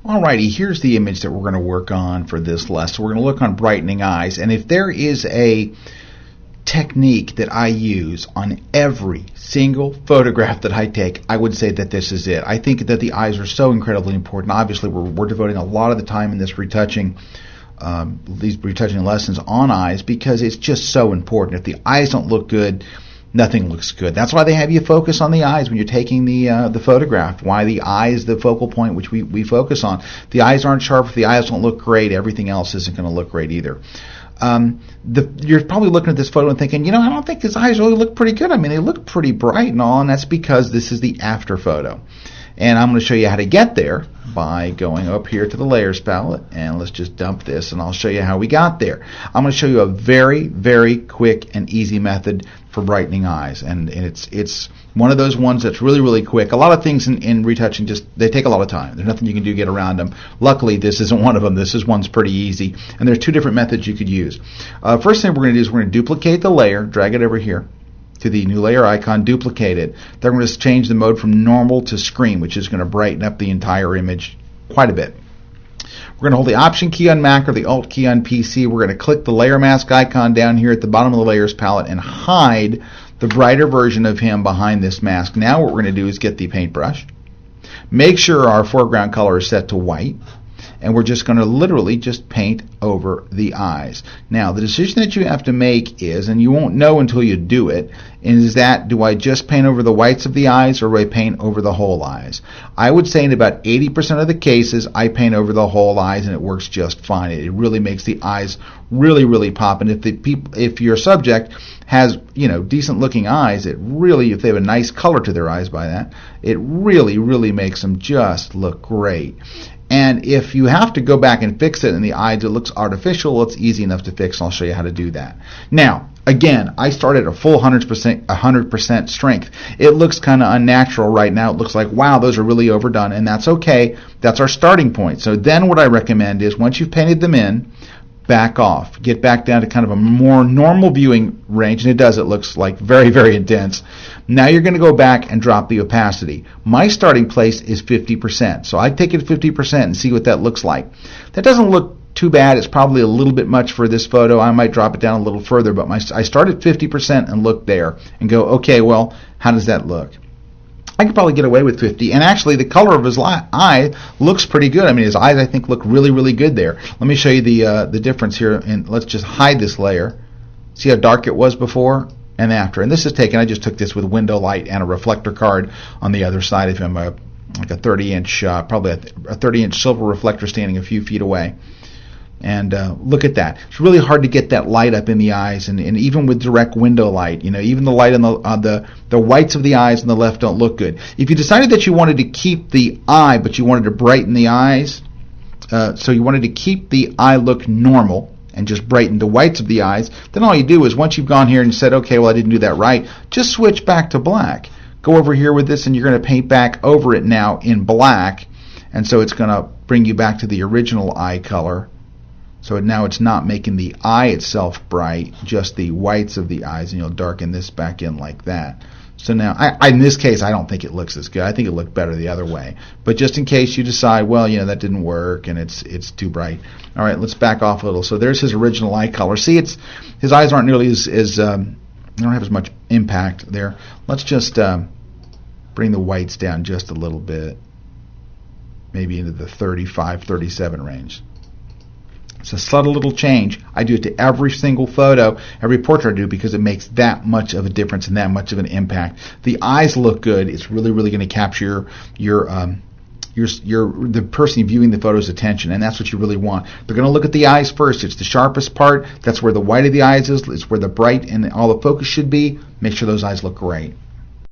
Alrighty, here's the image that we're going to work on for this lesson. We're going to look on brightening eyes, and if there is a technique that I use on every single photograph that I take, I would say that this is it. I think that the eyes are so incredibly important. Obviously, we're devoting a lot of the time in this retouching, these retouching lessons on eyes because it's just so important. If the eyes don't look good, nothing looks good. That's why they have you focus on the eyes when you're taking the photograph. Why the eye is the focal point which we focus on. If the eyes aren't sharp, if the eyes don't look great, everything else isn't going to look great either. You're probably looking at this photo and thinking, I don't think his eyes really look pretty good. I mean, they look pretty bright and all, and that's because this is the after photo. And I'm going to show you how to get there by going up here to the layers palette, and let's just dump this, and I'll show you how we got there. I'm going to show you a very, very quick and easy method for brightening eyes, and it's one of those ones that's really, really quick. A lot of things in retouching they take a lot of time. There's nothing you can do to get around them. Luckily, this isn't one of them. One's pretty easy, and there's two different methods you could use. First thing we're going to do is we're going to duplicate the layer, drag it over here to the new layer icon, duplicate it. Then we're going to change the mode from normal to screen, which is going to brighten up the entire image quite a bit. We're going to hold the Option key on Mac or the Alt key on PC. We're going to click the layer mask icon down here at the bottom of the layers palette and hide the brighter version of him behind this mask. Now what we're going to do is get the paintbrush, make sure our foreground color is set to white, and we're just going to literally just paint over the eyes. Now, the decision that you have to make is, and you won't know until you do it, is that do I just paint over the whites of the eyes or do I paint over the whole eyes? I would say in about 80% of the cases, I paint over the whole eyes and it works just fine. It really makes the eyes really, really pop. And if your subject has, decent looking eyes, if they have a nice color to their eyes by that, it really, really makes them just look great. And if you have to go back and fix it in the eyes, it looks artificial, it's easy enough to fix, and I'll show you how to do that. Now, again, I started at a full 100% strength. It looks kind of unnatural right now. It looks like, wow, those are really overdone, and that's okay. That's our starting point. So then what I recommend is once you've painted them in, back off. Get back down to kind of a more normal viewing range, and it looks like very, very intense. Now you're going to go back and drop the opacity. My starting place is 50%, so I take it to 50% and see what that looks like. That doesn't look too bad. It's probably a little bit much for this photo. I might drop it down a little further, but I start at 50% and look there and go, okay, well, how does that look? I could probably get away with 50, and actually the color of his eye looks pretty good. I mean, his eyes, I think, look really, really good there. Let me show you the difference here, and let's just hide this layer. See how dark it was before and after? And this is taken, I just took this with window light and a reflector card on the other side of him, like a 30-inch, probably a 30-inch silver reflector standing a few feet away. And look at that. It's really hard to get that light up in the eyes, and even with direct window light, even the light on the whites of the eyes on the left don't look good. If you decided that you wanted to keep the eye, but you wanted to brighten the eyes, so you wanted to keep the eye look normal and just brighten the whites of the eyes, then all you do is once you've gone here and said, okay, well, I didn't do that right, just switch back to black. Go over here with this, and you're going to paint back over it now in black, and so it's going to bring you back to the original eye color. So now it's not making the eye itself bright, just the whites of the eyes, and you'll darken this back in like that. So now, in this case, I don't think it looks as good. I think it looked better the other way. But just in case you decide, well, that didn't work and it's too bright. All right, let's back off a little. So there's his original eye color. See, his eyes aren't nearly as they don't have as much impact there. Let's just bring the whites down just a little bit, maybe into the 35, 37 range. It's a subtle little change. I do it to every single photo, every portrait I do, because it makes that much of a difference and that much of an impact. The eyes look good. It's really, really going to capture the person viewing the photo's attention, and that's what you really want. They're going to look at the eyes first. It's the sharpest part. That's where the white of the eyes is. It's where the bright and all the focus should be. Make sure those eyes look great.